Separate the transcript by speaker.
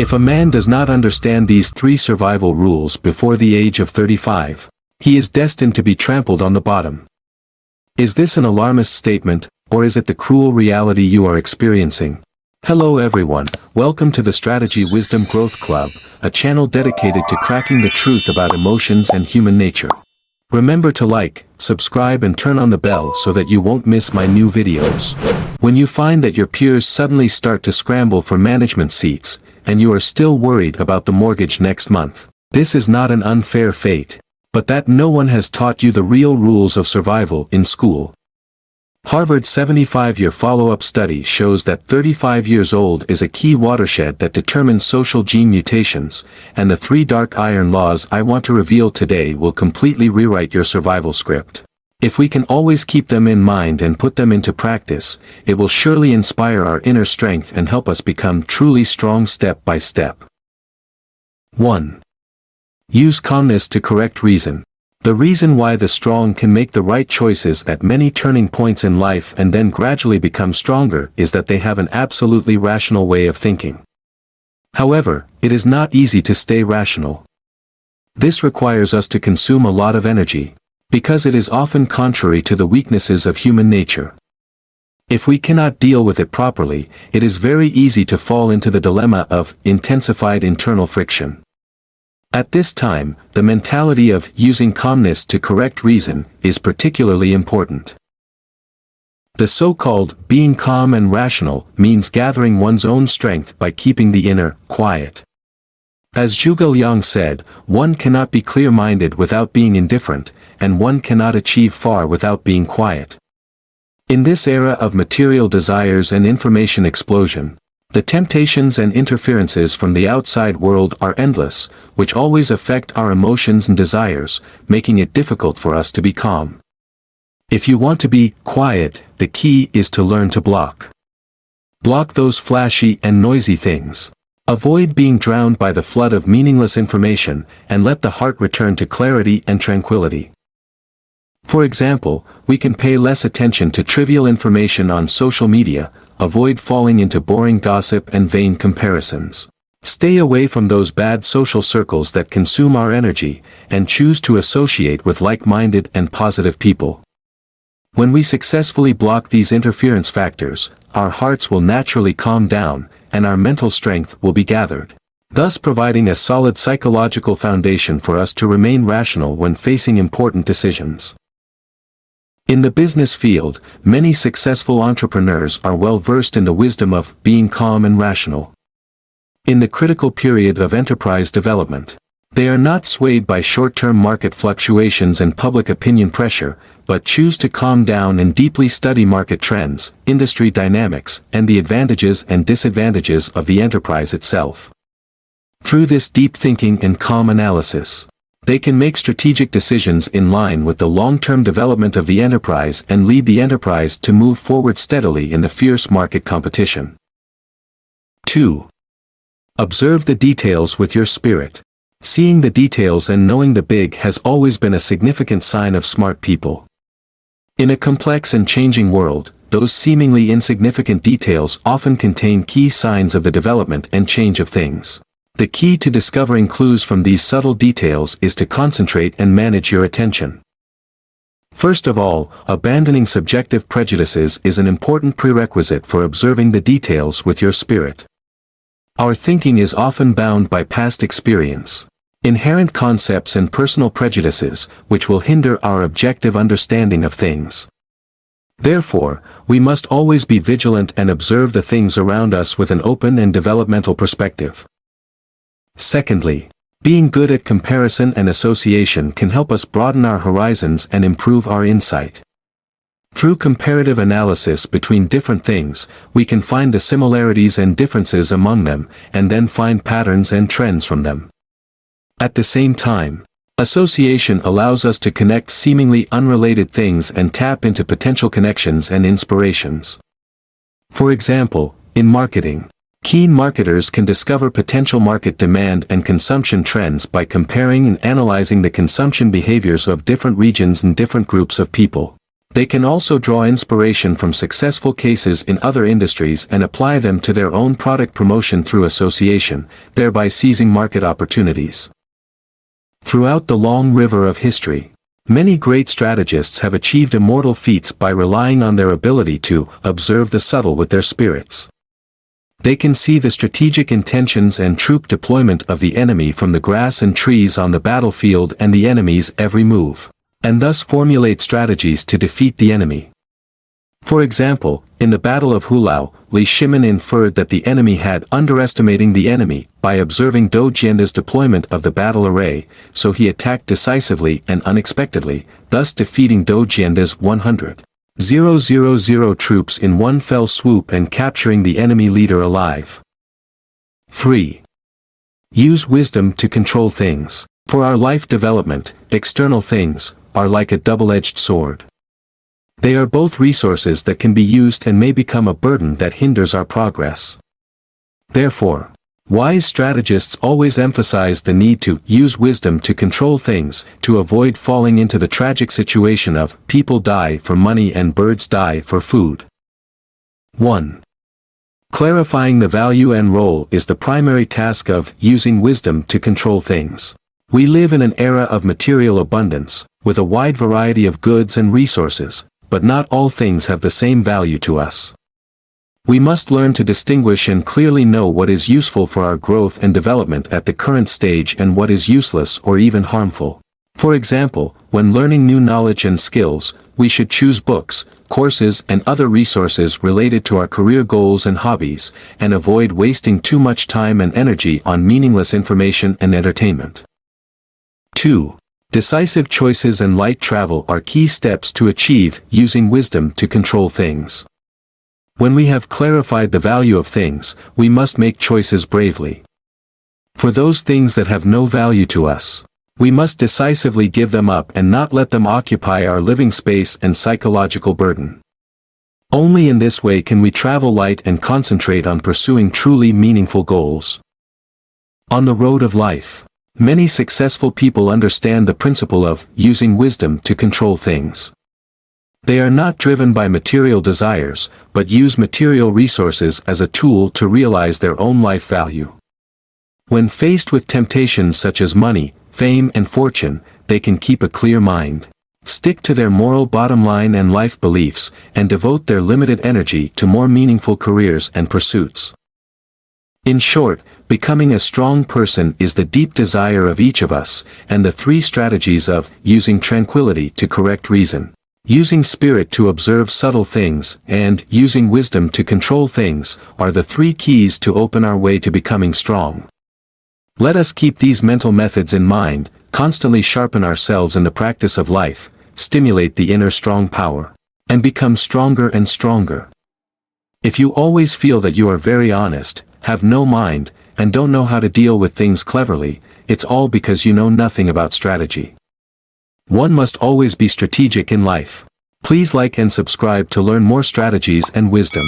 Speaker 1: If a man does not understand these 3 survival rules before the age of 35, he is destined to be trampled on the bottom. Is this an alarmist statement, or is it the cruel reality you are experiencing? Hello everyone, welcome to the Strategy Wisdom Growth Club, a channel dedicated to cracking the truth about emotions and human nature. Remember to like, subscribe and turn on the bell so that you won't miss my new videos. When you find that your peers suddenly start to scramble for management seats, and you are still worried about the mortgage next month, this is not an unfair fate, but that no one has taught you the real rules of survival in school. Harvard's 75-year follow-up study shows that 35 years old is a key watershed that determines social gene mutations, and the 3 dark iron laws I want to reveal today will completely rewrite your survival script. If we can always keep them in mind and put them into practice, it will surely inspire our inner strength and help us become truly strong step by step. 1. Use calmness to correct reason. The reason why the strong can make the right choices at many turning points in life and then gradually become stronger is that they have an absolutely rational way of thinking. However, it is not easy to stay rational. This requires us to consume a lot of energy, because it is often contrary to the weaknesses of human nature. If we cannot deal with it properly, it is very easy to fall into the dilemma of intensified internal friction. At this time, the mentality of using calmness to correct reason is particularly important. The so-called being calm and rational means gathering one's own strength by keeping the inner quiet. As Zhuge Liang said, one cannot be clear-minded without being indifferent, and one cannot achieve far without being quiet. In this era of material desires and information explosion, the temptations and interferences from the outside world are endless, which always affect our emotions and desires, making it difficult for us to be calm. If you want to be quiet, the key is to learn to block. Block those flashy and noisy things. Avoid being drowned by the flood of meaningless information, and let the heart return to clarity and tranquility. For example, we can pay less attention to trivial information on social media, avoid falling into boring gossip and vain comparisons. Stay away from those bad social circles that consume our energy, and choose to associate with like-minded and positive people. When we successfully block these interference factors, our hearts will naturally calm down, and our mental strength will be gathered, thus providing a solid psychological foundation for us to remain rational when facing important decisions. In the business field, many successful entrepreneurs are well versed in the wisdom of being calm and rational. In the critical period of enterprise development, they are not swayed by short-term market fluctuations and public opinion pressure, but choose to calm down and deeply study market trends, industry dynamics, and the advantages and disadvantages of the enterprise itself. Through this deep thinking and calm analysis, they can make strategic decisions in line with the long-term development of the enterprise and lead the enterprise to move forward steadily in the fierce market competition. 2. Observe the details with your spirit. Seeing the details and knowing the big has always been a significant sign of smart people. In a complex and changing world, those seemingly insignificant details often contain key signs of the development and change of things. The key to discovering clues from these subtle details is to concentrate and manage your attention. First of all, abandoning subjective prejudices is an important prerequisite for observing the details with your spirit. Our thinking is often bound by past experience, inherent concepts and personal prejudices, which will hinder our objective understanding of things. Therefore, we must always be vigilant and observe the things around us with an open and developmental perspective. Secondly, being good at comparison and association can help us broaden our horizons and improve our insight. Through comparative analysis between different things, we can find the similarities and differences among them, and then find patterns and trends from them. At the same time, association allows us to connect seemingly unrelated things and tap into potential connections and inspirations. For example, in marketing, keen marketers can discover potential market demand and consumption trends by comparing and analyzing the consumption behaviors of different regions and different groups of people. They can also draw inspiration from successful cases in other industries and apply them to their own product promotion through association, thereby seizing market opportunities. Throughout the long river of history, many great strategists have achieved immortal feats by relying on their ability to observe the subtle with their spirits. They can see the strategic intentions and troop deployment of the enemy from the grass and trees on the battlefield and the enemy's every move, and thus formulate strategies to defeat the enemy. For example, in the Battle of Hulao, Li Shimin inferred that the enemy had underestimating the enemy by observing Dou Jianda's deployment of the battle array, so he attacked decisively and unexpectedly, thus defeating Dou Jianda's 100,000 troops in one fell swoop and capturing the enemy leader alive. 3. Use wisdom to control things. For our life development, external things are like a double-edged sword. They are both resources that can be used and may become a burden that hinders our progress. Therefore, wise strategists always emphasize the need to use wisdom to control things, to avoid falling into the tragic situation of people die for money and birds die for food. 1. Clarifying the value and role is the primary task of using wisdom to control things. We live in an era of material abundance, with a wide variety of goods and resources, but not all things have the same value to us. We must learn to distinguish and clearly know what is useful for our growth and development at the current stage and what is useless or even harmful. For example, when learning new knowledge and skills, we should choose books, courses and other resources related to our career goals and hobbies, and avoid wasting too much time and energy on meaningless information and entertainment. 2. Decisive choices and light travel are key steps to achieve using wisdom to control things. When we have clarified the value of things, we must make choices bravely. For those things that have no value to us, we must decisively give them up and not let them occupy our living space and psychological burden. Only in this way can we travel light and concentrate on pursuing truly meaningful goals. On the road of life, many successful people understand the principle of using wisdom to control things. They are not driven by material desires, but use material resources as a tool to realize their own life value. When faced with temptations such as money, fame and fortune, they can keep a clear mind, stick to their moral bottom line and life beliefs, and devote their limited energy to more meaningful careers and pursuits. In short, becoming a strong person is the deep desire of each of us, and the 3 strategies of using tranquility to correct reason, using spirit to observe subtle things, and using wisdom to control things are the 3 keys to open our way to becoming strong. Let us keep these mental methods in mind, constantly sharpen ourselves in the practice of life, stimulate the inner strong power, and become stronger and stronger. If you always feel that you are very honest, have no mind, and don't know how to deal with things cleverly, it's all because you know nothing about strategy. One must always be strategic in life. Please like and subscribe to learn more strategies and wisdom.